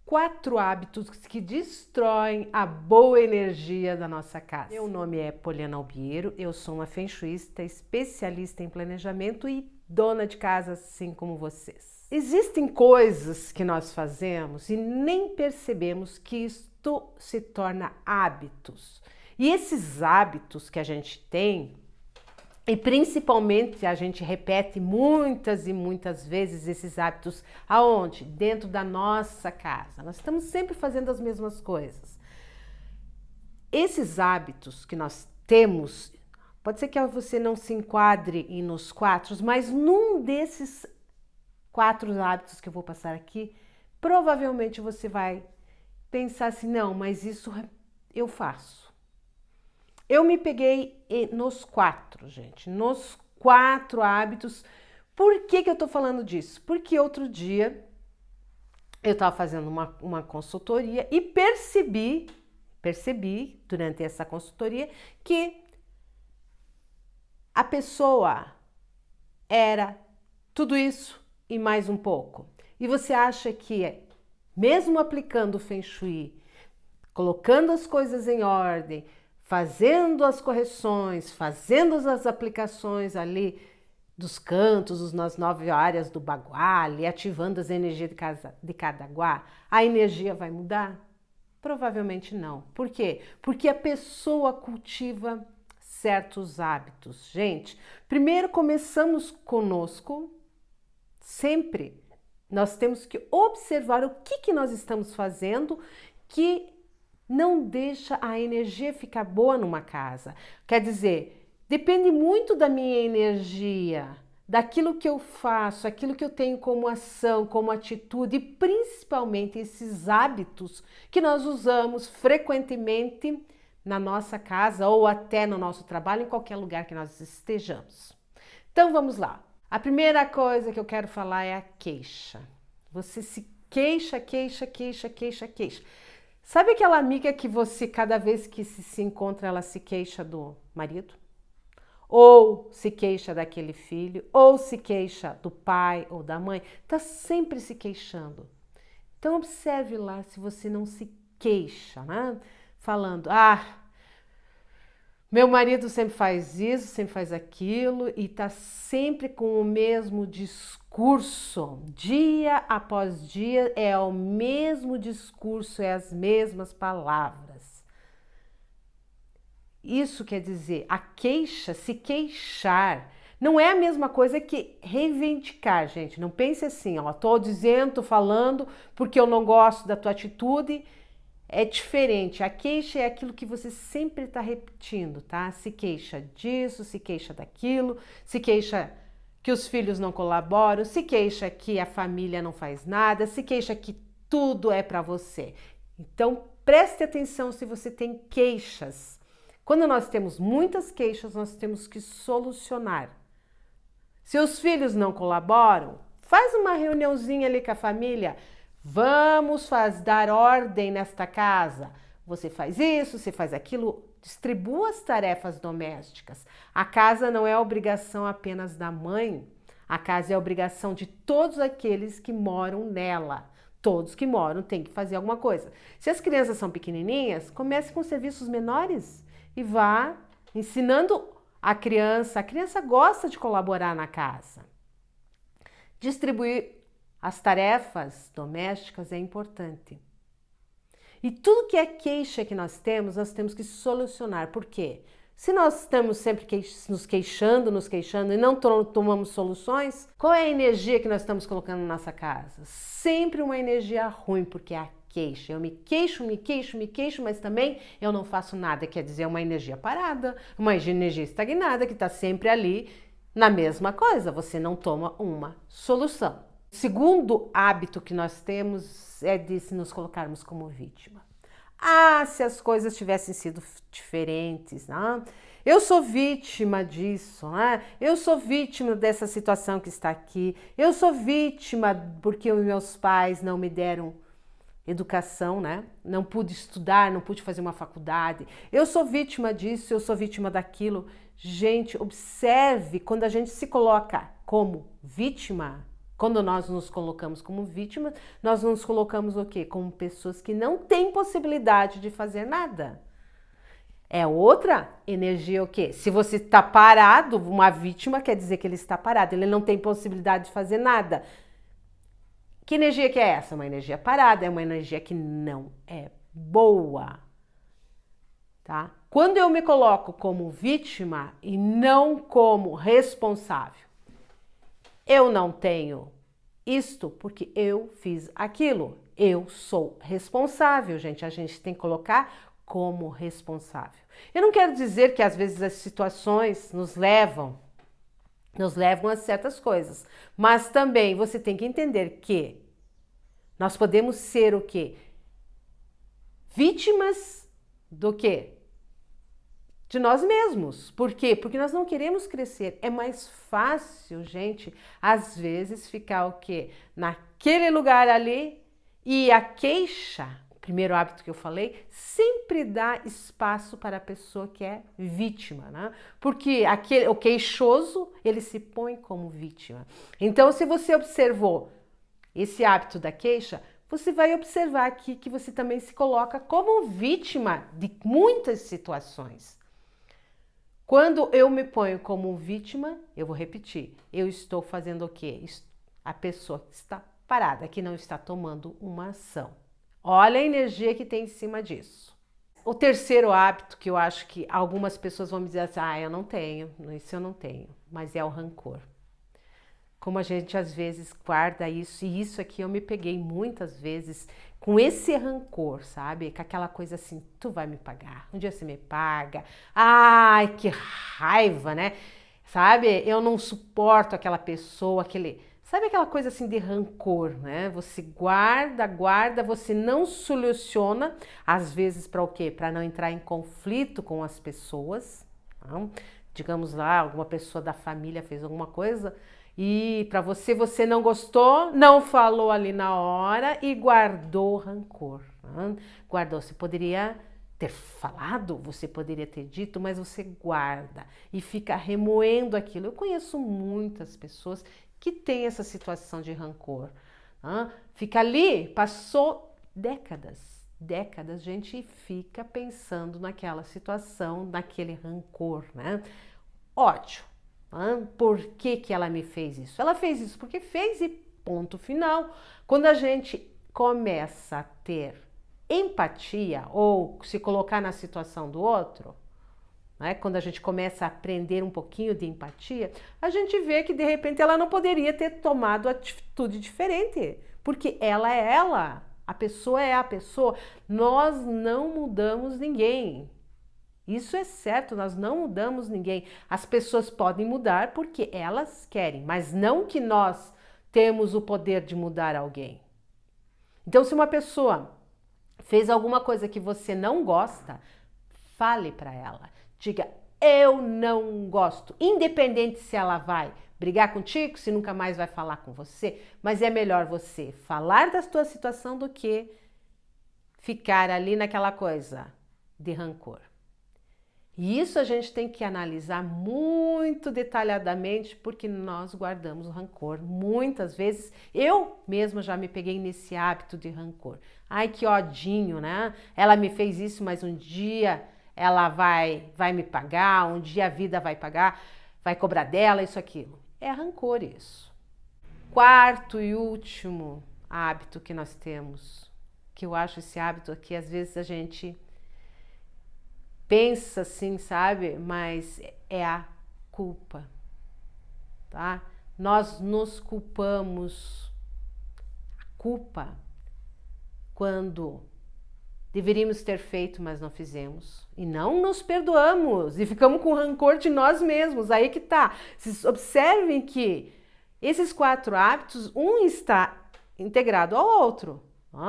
4 hábitos que destroem a boa energia da nossa casa. Meu nome é Poliana Albiero, eu sou uma feng shuista, especialista em planejamento e dona de casa assim como vocês. Existem coisas que nós fazemos e nem percebemos que isto se torna hábitos. E esses hábitos que a gente tem, e principalmente a gente repete muitas e muitas vezes esses hábitos aonde? Dentro da nossa casa. Nós estamos sempre fazendo as mesmas coisas. Esses hábitos que nós temos, pode ser que você não se enquadre nos 4, mas num desses 4 hábitos que eu vou passar aqui, provavelmente você vai pensar assim, não, mas isso eu faço. Eu me peguei nos 4, gente, nos 4 hábitos. Por que eu tô falando disso? Porque outro dia eu estava fazendo uma consultoria e percebi durante essa consultoria que a pessoa era tudo isso e mais um pouco. E você acha que mesmo aplicando o Feng Shui, colocando as coisas em ordem, fazendo as correções, fazendo as aplicações ali dos cantos, nas 9 áreas do Baguá, ali, ativando as energias de cada Gua, a energia vai mudar? Provavelmente não. Por quê? Porque a pessoa cultiva certos hábitos. Gente, primeiro começamos conosco, sempre. Nós temos que observar o que nós estamos fazendo que não deixa a energia ficar boa numa casa. Quer dizer, depende muito da minha energia, daquilo que eu faço, aquilo que eu tenho como ação, como atitude e principalmente esses hábitos que nós usamos frequentemente na nossa casa ou até no nosso trabalho, em qualquer lugar que nós estejamos. Então vamos lá. A primeira coisa que eu quero falar é a queixa. Você se queixa. Sabe aquela amiga que você, cada vez que se encontra, ela se queixa do marido? Ou se queixa daquele filho? Ou se queixa do pai ou da mãe? Tá sempre se queixando. Então observe lá se você não se queixa, né? Falando, meu marido sempre faz isso, sempre faz aquilo e tá sempre com o mesmo discurso, dia após dia é o mesmo discurso, é as mesmas palavras. Isso quer dizer, a queixa, se queixar, não é a mesma coisa que reivindicar, gente. Não pense assim, tô dizendo, tô falando porque eu não gosto da tua atitude. É diferente, a queixa é aquilo que você sempre está repetindo, tá? Se queixa disso, se queixa daquilo, se queixa que os filhos não colaboram, se queixa que a família não faz nada, se queixa que tudo é para você. Então, preste atenção se você tem queixas. Quando nós temos muitas queixas, nós temos que solucionar. Se os filhos não colaboram, faz uma reuniãozinha ali com a família. Vamos dar ordem nesta casa. Você faz isso, você faz aquilo. Distribua as tarefas domésticas. A casa não é a obrigação apenas da mãe. A casa é a obrigação de todos aqueles que moram nela. Todos que moram têm que fazer alguma coisa. Se as crianças são pequenininhas, comece com serviços menores e vá ensinando a criança. A criança gosta de colaborar na casa. Distribuir as tarefas domésticas é importante. E tudo que é queixa que nós temos que solucionar. Por quê? Se nós estamos sempre nos queixando e não tomamos soluções, qual é a energia que nós estamos colocando na nossa casa? Sempre uma energia ruim, porque é a queixa. Eu me queixo, mas também eu não faço nada. Quer dizer, é uma energia parada, uma energia estagnada que está sempre ali na mesma coisa. Você não toma uma solução. O segundo hábito que nós temos é de nos colocarmos como vítima. Se as coisas tivessem sido diferentes, né? Eu sou vítima disso, né? Eu sou vítima dessa situação que está aqui. Eu sou vítima porque os meus pais não me deram educação, né? Não pude estudar, não pude fazer uma faculdade. Eu sou vítima disso, eu sou vítima daquilo. Gente, observe, quando a gente se coloca como vítima, Quando nós nos colocamos como vítimas, nós nos colocamos o quê? Como pessoas que não têm possibilidade de fazer nada. É outra energia o quê? Se você está parado, uma vítima quer dizer que ele está parado, ele não tem possibilidade de fazer nada. Que energia que é essa? Uma energia parada, é uma energia que não é boa. Tá? Quando eu me coloco como vítima e não como responsável, eu não tenho isto porque eu fiz aquilo. Eu sou responsável, gente. A gente tem que colocar como responsável. Eu não quero dizer que às vezes as situações nos levam a certas coisas, mas também você tem que entender que nós podemos ser o quê? Vítimas do quê? De nós mesmos. Por quê? Porque nós não queremos crescer. É mais fácil, gente, às vezes ficar o quê? Naquele lugar ali e a queixa, o primeiro hábito que eu falei, sempre dá espaço para a pessoa que é vítima, né? Porque o queixoso, ele se põe como vítima. Então, se você observou esse hábito da queixa, você vai observar aqui que você também se coloca como vítima de muitas situações. Quando eu me ponho como vítima, eu vou repetir, eu estou fazendo o quê? A pessoa que está parada, que não está tomando uma ação. Olha a energia que tem em cima disso. O terceiro hábito que eu acho que algumas pessoas vão me dizer assim, eu não tenho, isso eu não tenho, mas é o rancor. Como a gente às vezes guarda isso, e isso aqui eu me peguei muitas vezes com esse rancor, sabe? Com aquela coisa assim, tu vai me pagar, um dia você me paga, ai que raiva, né? Sabe? Eu não suporto aquela pessoa, sabe aquela coisa assim de rancor, né? Você guarda, você não soluciona, às vezes para o quê? Para não entrar em conflito com as pessoas, não? Digamos lá, alguma pessoa da família fez alguma coisa, e para você não gostou, não falou ali na hora e guardou rancor. Né? Guardou, você poderia ter falado, você poderia ter dito, mas você guarda e fica remoendo aquilo. Eu conheço muitas pessoas que têm essa situação de rancor. Né? Fica ali, passou décadas, gente fica pensando naquela situação, naquele rancor, né? Ódio. Por que ela me fez isso? Ela fez isso porque fez e ponto final. Quando a gente começa a ter empatia ou se colocar na situação do outro, né? Quando a gente começa a aprender um pouquinho de empatia, a gente vê que de repente ela não poderia ter tomado atitude diferente, porque ela é ela, a pessoa é a pessoa. Nós não mudamos ninguém. Isso é certo, nós não mudamos ninguém. As pessoas podem mudar porque elas querem, mas não que nós temos o poder de mudar alguém. Então, se uma pessoa fez alguma coisa que você não gosta, fale para ela. Diga, eu não gosto. Independente se ela vai brigar contigo, se nunca mais vai falar com você, mas é melhor você falar da sua situação do que ficar ali naquela coisa de rancor. E isso a gente tem que analisar muito detalhadamente, porque nós guardamos o rancor. Muitas vezes, eu mesma já me peguei nesse hábito de rancor. Ai, que odinho, né? Ela me fez isso, mas um dia ela vai me pagar, um dia a vida vai pagar, vai cobrar dela, isso, aquilo. É rancor isso. Quarto e último hábito que nós temos, que eu acho esse hábito aqui, às vezes a gente pensa assim, sabe? Mas é a culpa, tá? Nós nos culpamos. A culpa, quando deveríamos ter feito, mas não fizemos. E não nos perdoamos. E ficamos com rancor de nós mesmos. Aí que tá. Vocês observem que esses 4 hábitos, um está integrado ao outro.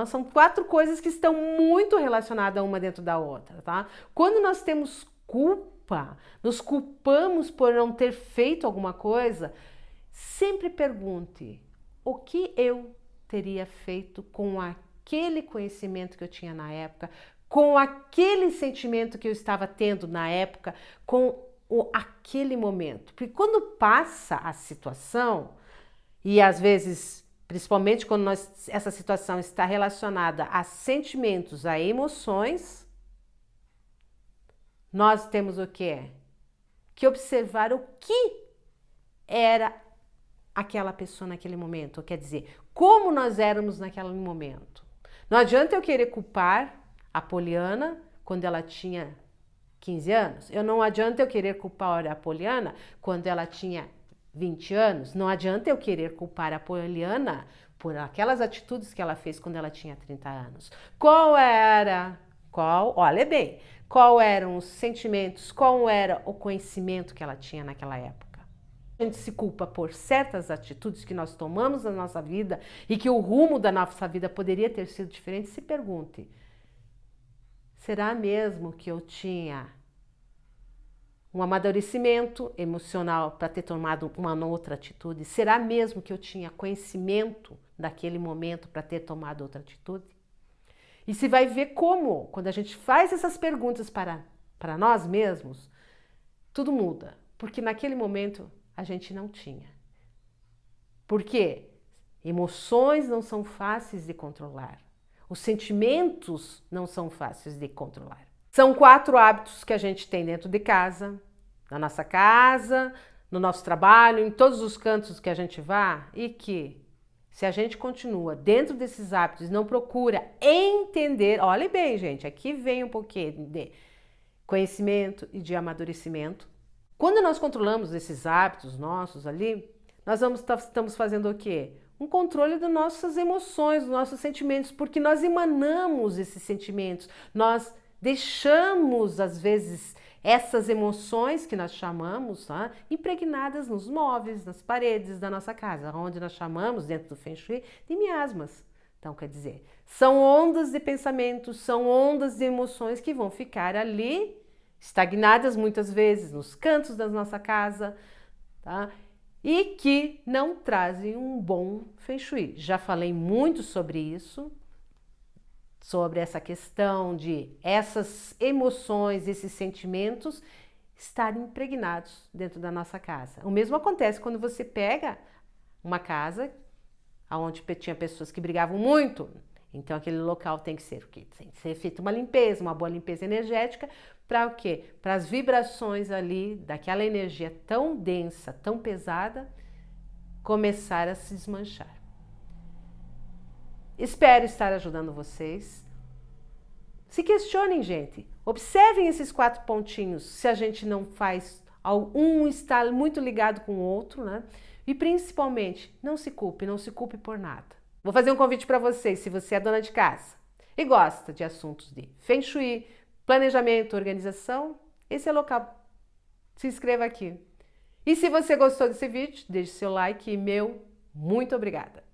São 4 coisas que estão muito relacionadas uma dentro da outra, tá? Quando nós temos culpa, nos culpamos por não ter feito alguma coisa, sempre pergunte, o que eu teria feito com aquele conhecimento que eu tinha na época, com aquele sentimento que eu estava tendo na época, com aquele momento? Porque quando passa a situação, e às vezes, principalmente quando essa situação está relacionada a sentimentos, a emoções, nós temos o quê? Que observar o que era aquela pessoa naquele momento, quer dizer, como nós éramos naquele momento. Não adianta eu querer culpar a Poliana quando ela tinha 15 anos, não adianta eu querer culpar a Poliana quando ela tinha 20 anos, não adianta eu querer culpar a Poliana por aquelas atitudes que ela fez quando ela tinha 30 anos. Olha bem, qual eram os sentimentos, qual era o conhecimento que ela tinha naquela época. A gente se culpa por certas atitudes que nós tomamos na nossa vida e que o rumo da nossa vida poderia ter sido diferente. Se pergunte, será mesmo que eu tinha um amadurecimento emocional para ter tomado uma outra atitude? Será mesmo que eu tinha conhecimento daquele momento para ter tomado outra atitude? E se vai ver como, quando a gente faz essas perguntas para nós mesmos, tudo muda. Porque naquele momento a gente não tinha. Por quê? Emoções não são fáceis de controlar. Os sentimentos não são fáceis de controlar. São 4 hábitos que a gente tem dentro de casa, na nossa casa, no nosso trabalho, em todos os cantos que a gente vá, e que, se a gente continua dentro desses hábitos e não procura entender, olhe bem, gente, aqui vem um pouquinho de conhecimento e de amadurecimento. Quando nós controlamos esses hábitos nossos ali, nós estamos fazendo o quê? Um controle das nossas emoções, dos nossos sentimentos, porque nós emanamos esses sentimentos, nós deixamos, às vezes, essas emoções que nós chamamos impregnadas nos móveis, nas paredes da nossa casa, onde nós chamamos, dentro do Feng Shui, de miasmas. Então, quer dizer, são ondas de pensamentos, são ondas de emoções que vão ficar ali, estagnadas muitas vezes nos cantos da nossa casa, tá? E que não trazem um bom Feng Shui. Já falei muito sobre isso, sobre essa questão de essas emoções, esses sentimentos estarem impregnados dentro da nossa casa. O mesmo acontece quando você pega uma casa onde tinha pessoas que brigavam muito. Então aquele local tem que ser o quê? Tem que ser feita uma limpeza, uma boa limpeza energética, para o quê? Para as vibrações ali daquela energia tão densa, tão pesada, começar a se desmanchar. Espero estar ajudando vocês. Se questionem, gente. Observem esses 4 pontinhos, se a gente não faz um estar muito ligado com o outro, né? E principalmente, não se culpe por nada. Vou fazer um convite para vocês, se você é dona de casa e gosta de assuntos de Feng Shui, planejamento, organização, esse é o local. Se inscreva aqui. E se você gostou desse vídeo, deixe seu like e muito obrigada.